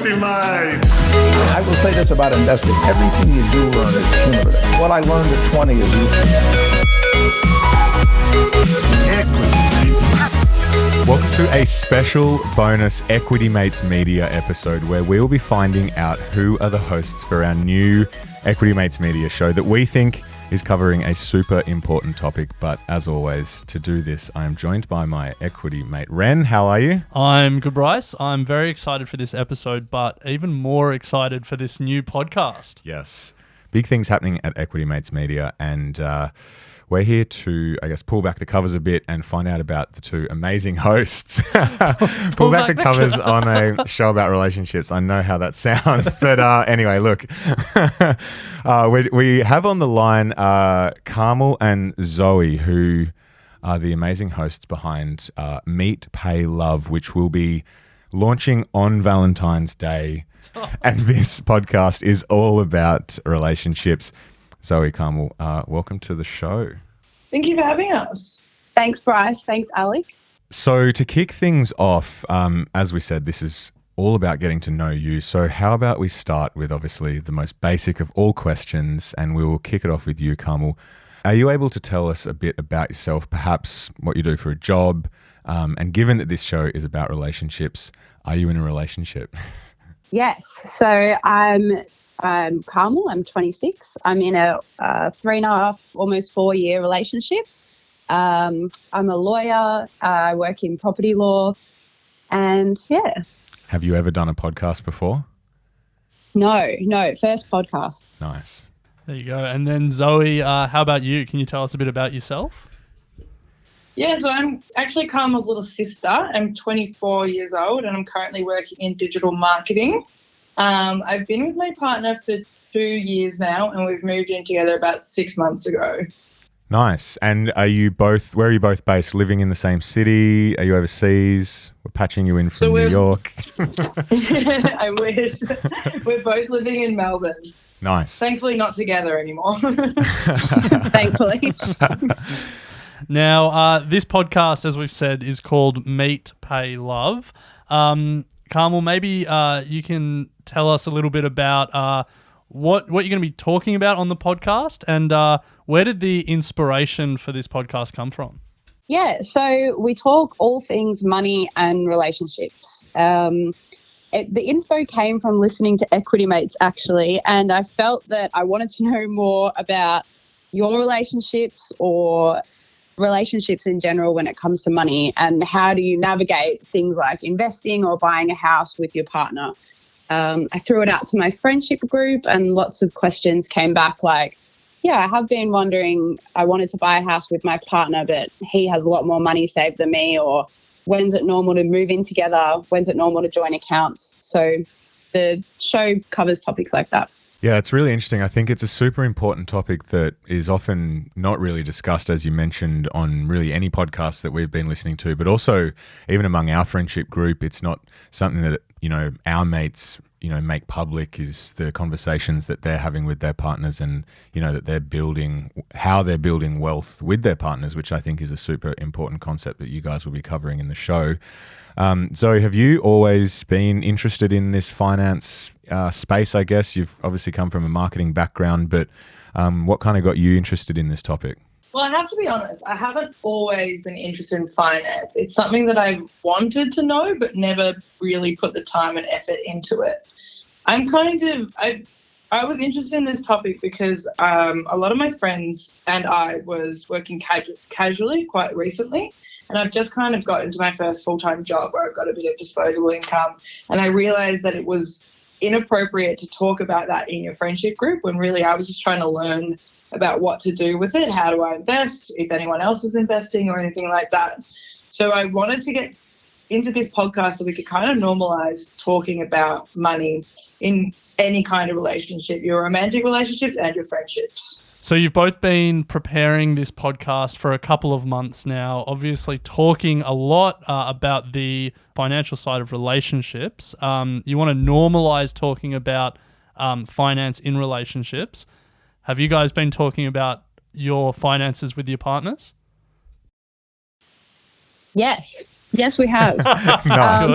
Equity Mate. I will say this about investing. Everything you do learn is cumulative. What I learned at 20 is useful. Equity Mate. Welcome to a special bonus Equity Mates Media episode where we will be finding out who are the hosts for our new Equity Mates Media show that we think is covering a super important topic. But as always, to do this, I am joined by my equity mate, Ren. How are you? I'm good, Bryce. I'm very excited for this episode, but even more excited for this new podcast. Yes. Big things happening at Equity Mates Media, and we're here to, I guess, pull back the covers a bit and find out about the two amazing hosts. pull back the covers on a show about relationships. I know how that sounds, but anyway, look. We have on the line Carmel and Zoe, who are the amazing hosts behind Meet, Pay, Love, which will be launching on Valentine's Day. And this podcast is all about relationships. Zoe, Carmel, welcome to the show. Thank you for having us. Thanks, Bryce. Thanks, Alec. So to kick things off, as we said, this is all about getting to know you. So how about we start with obviously the most basic of all questions, and we will kick it off with you, Carmel. Are you able to tell us a bit about yourself, perhaps what you do for a job? And given that this show is about relationships, are you in a relationship? Yes. So I'm Carmel. I'm 26. I'm in a 3.5, almost 4-year relationship. I'm a lawyer. I work in property law. And yeah. Have you ever done a podcast before? No. First podcast. Nice. There you go. And then Zoe, how about you? Can you tell us a bit about yourself? Yeah, so I'm actually Carmel's little sister. I'm 24 years old and I'm currently working in digital marketing. I've been with my partner for 2 years now and we've moved in together about 6 months ago. Nice. And where are you both based? Living in the same city? Are you overseas? We're patching you in from New York. I wish. We're both living in Melbourne. Nice. Thankfully not together anymore. Thankfully. Now, this podcast, as we've said, is called Meet, Pay, Love. Carmel, maybe you can tell us a little bit about what you're going to be talking about on the podcast, and where did the inspiration for this podcast come from? Yeah, so we talk all things money and relationships. The inspo came from listening to Equity Mates, actually, and I felt that I wanted to know more about your relationships or relationships in general when it comes to money, and how do you navigate things like investing or buying a house with your partner. I threw it out to my friendship group and lots of questions came back like, yeah, I have been wondering, I wanted to buy a house with my partner, but he has a lot more money saved than me, or when's it normal to move in together? When's it normal to join accounts? So the show covers topics like that. Yeah, it's really interesting. I think it's a super important topic that is often not really discussed, as you mentioned, on really any podcast that we've been listening to, but also even among our friendship group, it's not something that, our mates, make public, is the conversations that they're having with their partners and, that they're building, how they're building wealth with their partners, which I think is a super important concept that you guys will be covering in the show. Zoe, have you always been interested in this finance space, I guess? You've obviously come from a marketing background, but what kind of got you interested in this topic? Well, I have to be honest, I haven't always been interested in finance. It's something that I've wanted to know but never really put the time and effort into it. I was interested in this topic because a lot of my friends and I was working casually quite recently, and I've just kind of got into my first full-time job where I've got a bit of disposable income, and I realised that it was inappropriate to talk about that in your friendship group when really I was just trying to learn about what to do with it, how do I invest, if anyone else is investing or anything like that. So I wanted to get into this podcast so we could kind of normalize talking about money in any kind of relationship, your romantic relationships and your friendships. So you've both been preparing this podcast for a couple of months now, obviously talking a lot about the financial side of relationships. You want to normalize talking about finance in relationships. Have you guys been talking about your finances with your partners? Yes, we have. Nice.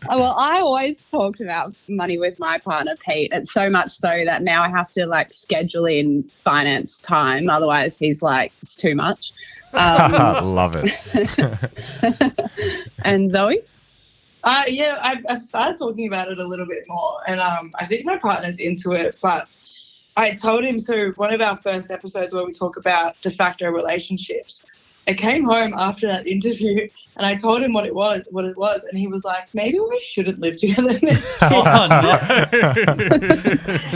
Well, I always talked about money with my partner, Pete. It's so much so that now I have to like schedule in finance time. Otherwise, he's like, it's too much. Love it. And Zoe? Yeah, I've started talking about it a little bit more, and I think my partner's into it. But I told him, so one of our first episodes where we talk about de facto relationships, I came home after that interview and I told him what it was, and he was like, maybe we shouldn't live together next year. Oh, no.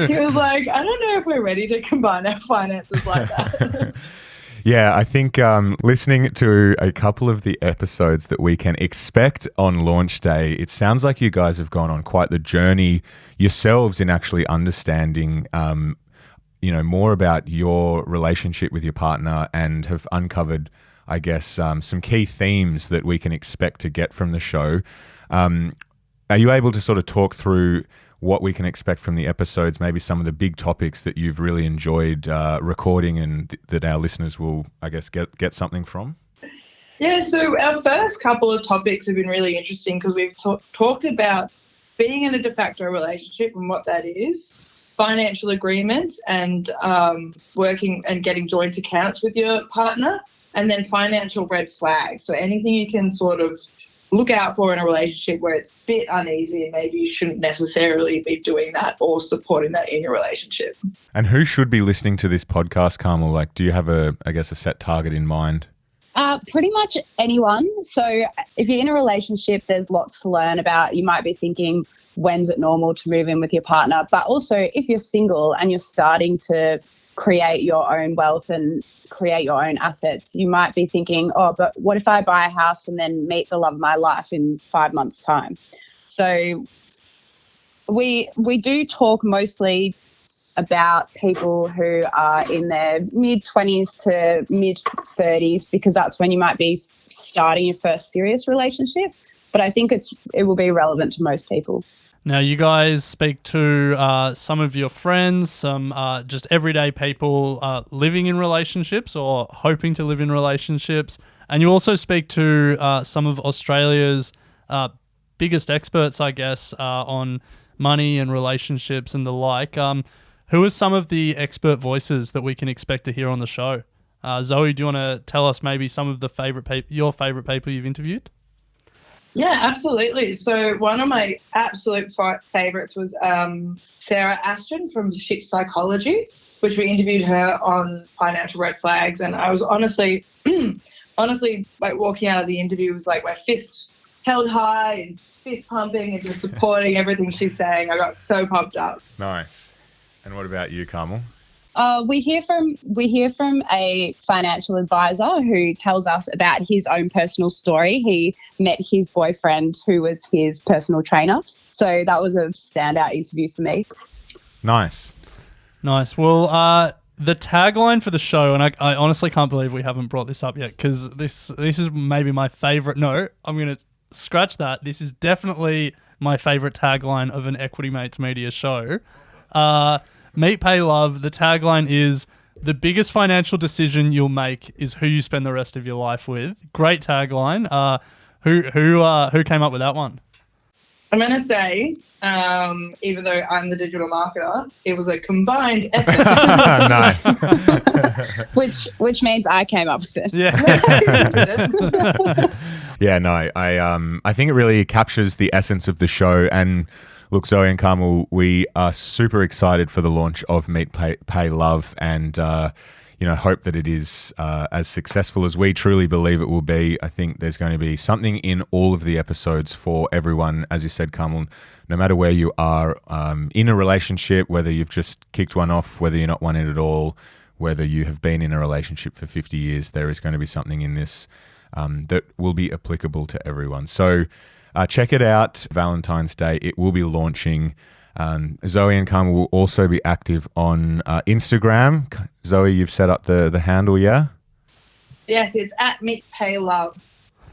He was like, I don't know if we're ready to combine our finances like that. Yeah, I think listening to a couple of the episodes that we can expect on launch day, it sounds like you guys have gone on quite the journey yourselves in actually understanding, more about your relationship with your partner and have uncovered, I guess, some key themes that we can expect to get from the show. Are you able to sort of talk through what we can expect from the episodes, maybe some of the big topics that you've really enjoyed recording and that our listeners will, I guess, get something from? Yeah, so our first couple of topics have been really interesting because we've talked about being in a de facto relationship and what that is, financial agreements and working and getting joint accounts with your partner, and then financial red flags. So anything you can sort of look out for in a relationship where it's a bit uneasy and maybe you shouldn't necessarily be doing that or supporting that in your relationship. And who should be listening to this podcast, Carmel? Like, do you have a set target in mind? Pretty much anyone. So if you're in a relationship, there's lots to learn about. You might be thinking, when's it normal to move in with your partner? But also if you're single and you're starting to create your own wealth and create your own assets, you might be thinking, oh, but what if I buy a house and then meet the love of my life in 5 months' time? So we do talk mostly about people who are in their mid-20s to mid-30s because that's when you might be starting your first serious relationship. But I think it will be relevant to most people. Now, you guys speak to some of your friends, some just everyday people living in relationships or hoping to live in relationships. And you also speak to some of Australia's biggest experts, I guess, on money and relationships and the like. Who are some of the expert voices that we can expect to hear on the show? Zoe, do you want to tell us maybe some of the your favourite people you've interviewed? Yeah, absolutely. So one of my absolute favourites was Sarah Ashton from Shit Psychology, which we interviewed her on financial red flags. And I was honestly, like walking out of the interview was like my fists held high and fist pumping and just supporting everything she's saying. I got so pumped up. Nice. And what about you, Carmel? We hear from a financial advisor who tells us about his own personal story. He met his boyfriend who was his personal trainer. So that was a standout interview for me. Nice. Well, the tagline for the show, and I honestly can't believe we haven't brought this up yet because this is maybe my favourite. No, I'm going to scratch that. This is definitely my favourite tagline of an Equity Mates Media show. Meet, Pay, Love. The tagline is, the biggest financial decision you'll make is who you spend the rest of your life with. Great tagline. Who came up with that one? I'm going to say, even though I'm the digital marketer, it was a combined effort. Nice. which means I came up with it. Yeah. Yeah, no, I think it really captures the essence of the show. And look, Zoe and Carmel, we are super excited for the launch of Meet, Pay, Love, and hope that it is as successful as we truly believe it will be. I think there's going to be something in all of the episodes for everyone, as you said, Carmel, no matter where you are in a relationship, whether you've just kicked one off, whether you're not one in at all, whether you have been in a relationship for 50 years, there is going to be something in this that will be applicable to everyone. So check it out. Valentine's Day, it will be launching. Zoe and Carmel will also be active on Instagram. Zoe, you've set up the handle, yeah? Yes, it's at Meet, Pay, Love.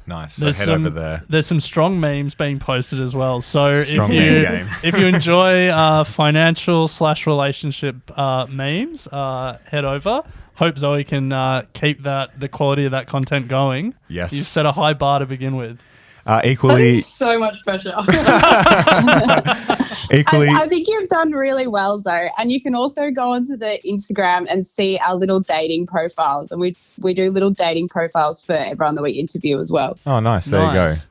Nice. So head over there. There's some strong memes being posted as well. So if you enjoy financial/relationship memes, head over. Hope Zoe can keep the quality of that content going. Yes. You've set a high bar to begin with. Equally, That is so much pressure. equally. I think you've done really well, Zoe. And you can also go onto the Instagram and see our little dating profiles. And we do little dating profiles for everyone that we interview as well. Oh, nice. There you go. Nice.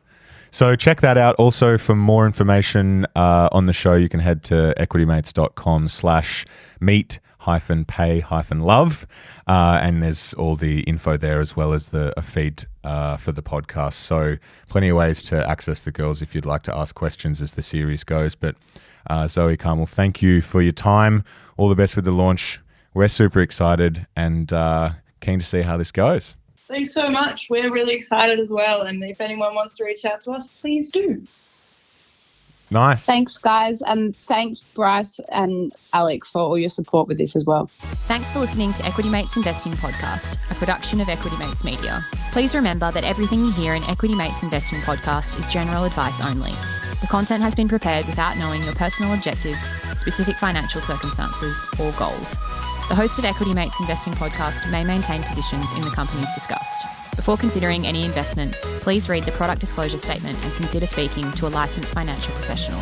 So check that out. Also, for more information on the show, you can head to equitymates.com/meet-pay-love. And there's all the info there as well as a feed for the podcast. So plenty of ways to access the girls if you'd like to ask questions as the series goes. But Zoe, Carmel, thank you for your time. All the best with the launch. We're super excited and keen to see how this goes. Thanks so much. We're really excited as well. And if anyone wants to reach out to us, please do. Nice. Thanks, guys. And thanks, Bryce and Alec, for all your support with this as well. Thanks for listening to Equity Mates Investing Podcast, a production of Equity Mates Media. Please remember that everything you hear in Equity Mates Investing Podcast is general advice only. The content has been prepared without knowing your personal objectives, specific financial circumstances, or goals. The host of Equity Mates Investing Podcast may maintain positions in the companies discussed. Before considering any investment, please read the product disclosure statement and consider speaking to a licensed financial professional.